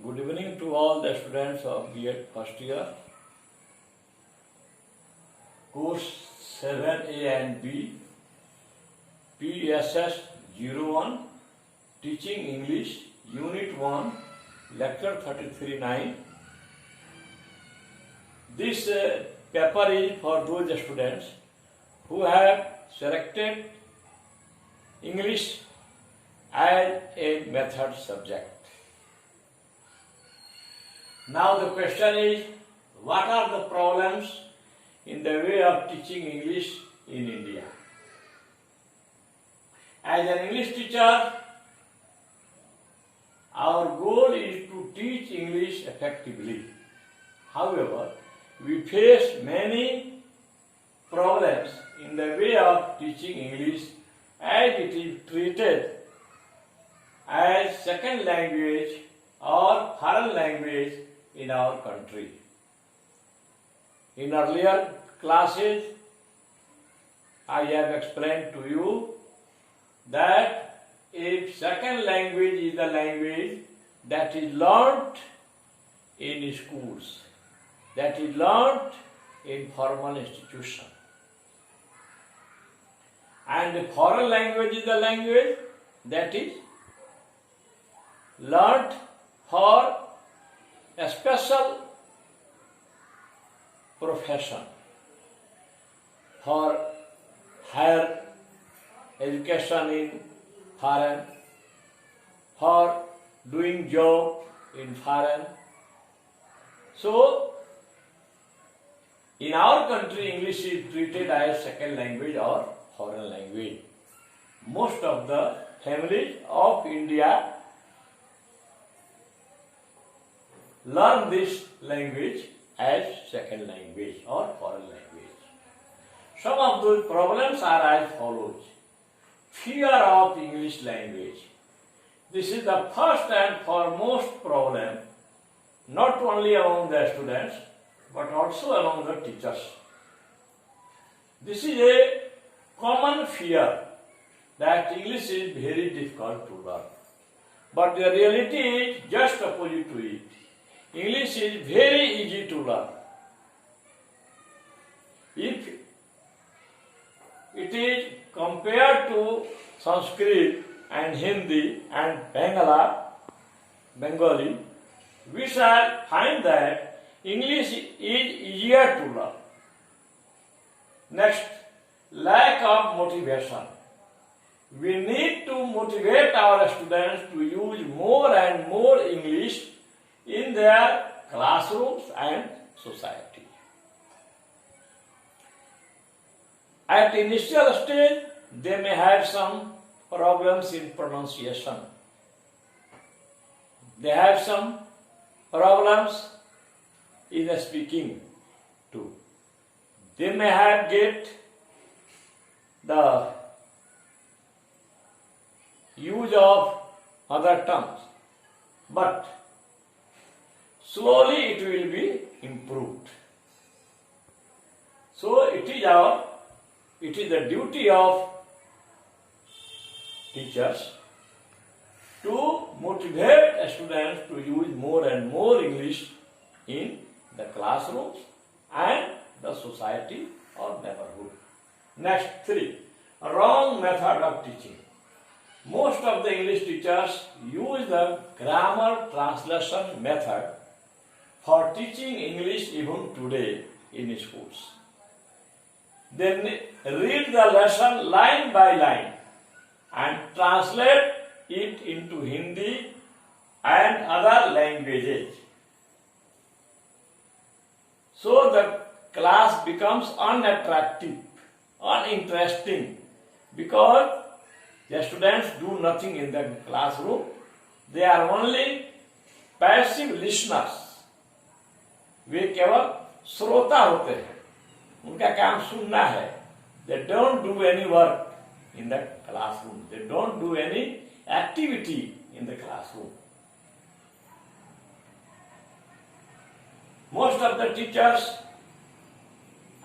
Good evening to all the students of B.Ed first year, course 7A and B, PSS 01, Teaching English, Unit 1, Lecture 33-9. This paper is for those students who have selected English as a method subject. Now the question is, what are the problems in the way of teaching English in India? As an English teacher, our goal is to teach English effectively. However, we face many problems in the way of teaching English as it is treated as second language or foreign language in our country. In earlier classes, I have explained to you that if second language is the language that is learnt in schools, that is learnt in formal institution, and the foreign language is the language that is learnt for a special profession, for higher education in foreign, for doing job in foreign. So, in our country, English is treated as second language or foreign language. Most of the families of India learn this language as second language or foreign language. Some of those problems are as follows. Fear of English language. This is the first and foremost problem, not only among the students, but also among the teachers. This is a common fear that English is very difficult to learn. But the reality is just opposite to it. English is very easy to learn. If it is compared to Sanskrit and Hindi and Bengali, we shall find that English is easier to learn. Next, lack of motivation. We need to motivate our students to use more and more English in their classrooms and society. At initial stage, they may have some problems in pronunciation. They have some problems in speaking too. They may have get the use of other terms, but slowly it will be improved. So it is the duty of teachers to motivate students to use more and more English in the classrooms and the society or neighborhood. Next, 3. Wrong method of teaching. Most of the English teachers use the grammar translation method for teaching English even today in schools. They read the lesson line by line and translate it into Hindi and other languages. So the class becomes unattractive, uninteresting, because the students do nothing in the classroom. They are only passive listeners. वे केवल श्रोता होते हैं, उनका काम सुनना है. They don't do any work in the classroom. They don't do any activity in the classroom. Most of the teachers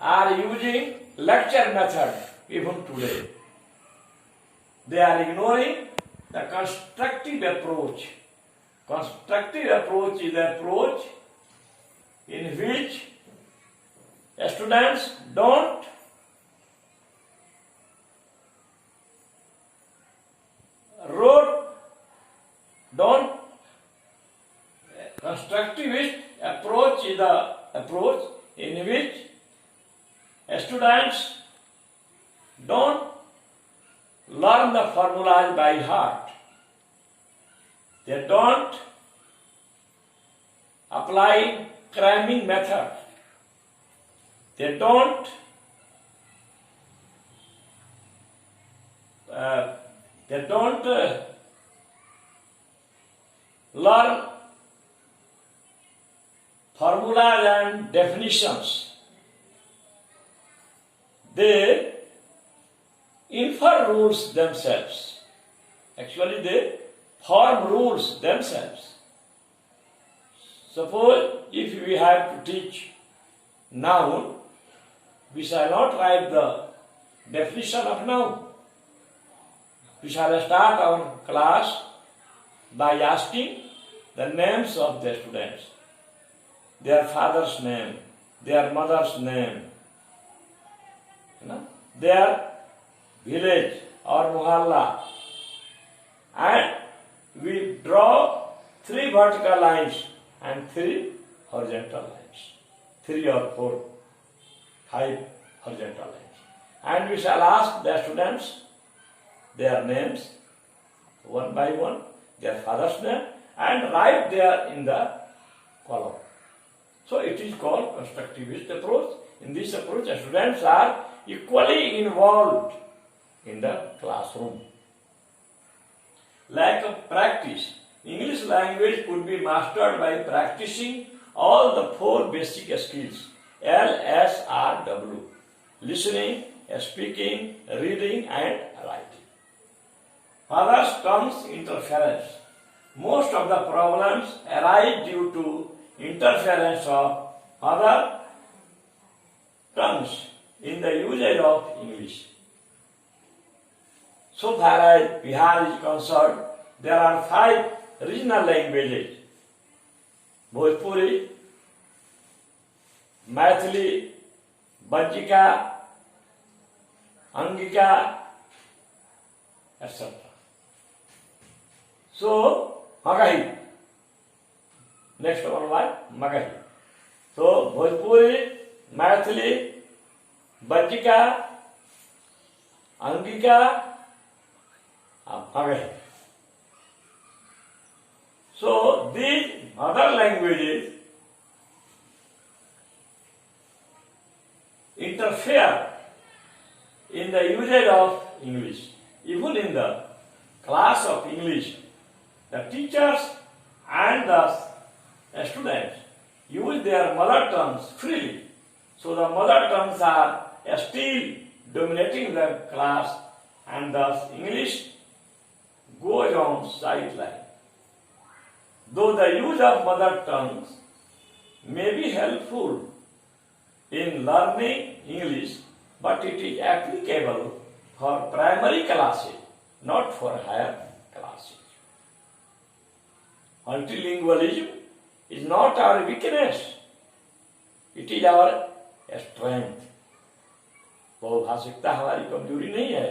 are using lecture method even today. They are ignoring the constructive approach Constructive approach is the approach in which students don't constructivist approach is the approach in which students don't learn the formulas by heart. They don't apply cramming method. They don't learn formulas and definitions. They infer rules themselves. Actually, they form rules themselves. Suppose if we have to teach noun, we shall not write the definition of noun. We shall start our class by asking the names of the students, their father's name, their mother's name, their village or mohalla, and we draw 3 vertical lines and 3 horizontal lines, 3 or 4, 5 horizontal lines, and we shall ask the students their names one by one, their father's name, and write there in the column. So it is called constructivist approach. In this approach, the students are equally involved in the classroom. Lack of practice. English language could be mastered by practicing all the 4 basic skills, LSRW: listening, speaking, reading, and writing. Father's tongue's interference. Most of the problems arise due to interference of other tongues in the usage of English. So far as Bihar is concerned, there are 5 regional languages: Bhojpuri, Maithili, Bajjika, Angika, etc. So, Magahi. Next one what? Magahi. So, Bhojpuri, Maithili, Bajjika, Angika, Magahi. So, these other languages interfere in the usage of English. Even in the class of English, the teachers and the students use their mother tongues freely. So the mother tongues are still dominating the class, and thus English goes on sideline. Though the use of mother tongues may be helpful in learning English, but it is applicable for primary classes, not for higher classes. Multilingualism is not our weakness, it is our strength. बहुभाषिकता हमारी कमजोरी नहीं है,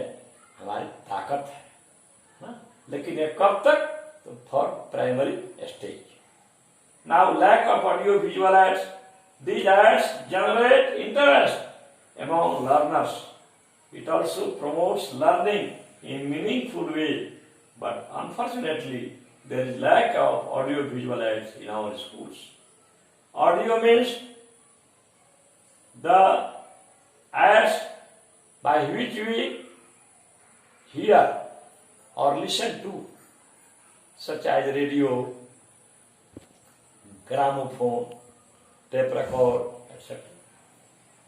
हमारी ताकत है, लेकिन ये कब तक? तो for primary stage. Now, lack of audio visual ads. These ads generate interest among learners. It also promotes learning in meaningful way, but unfortunately, there is lack of audio visual ads in our schools. Audio means the ads by which we hear or listen to, such as radio, gramophone, tape record, etc.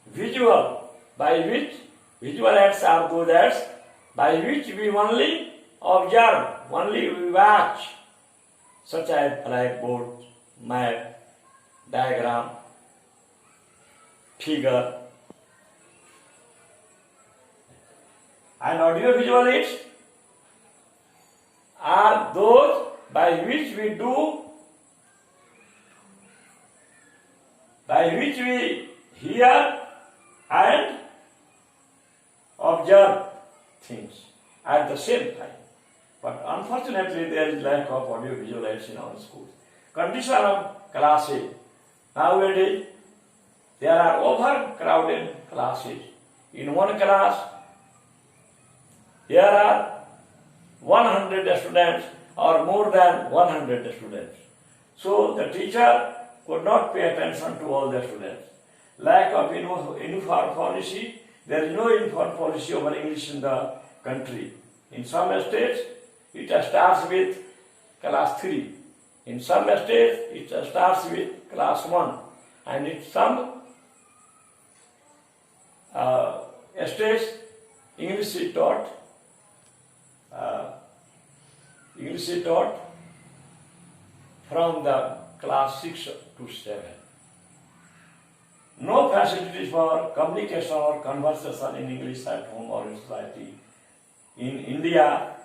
Visual, by which visual ads are those ads by which we only observe, only we watch, such as blackboard, map, diagram, figure. And audio visual aids are those by which we hear and observe things at the same time. But unfortunately, there is lack of audio visual aids in our schools. Condition of classes. Nowadays, there are overcrowded classes. In one class, there are 100 students or more than 100 students. So the teacher could not pay attention to all the students. Lack of uniform policy. There is no uniform policy over English in the country. In some states, it starts with class 3. In some states, it starts with class 1. And in some states, English is taught from the class 6 to 7. No facilities for communication or conversation in English at home or in society. In India,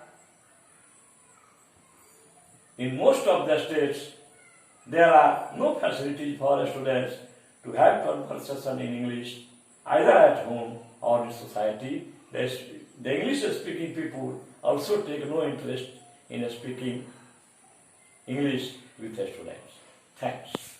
in most of the states, there are no facilities for students to have conversation in English either at home or in society. The English-speaking people also take no interest in speaking English with the students. Thanks.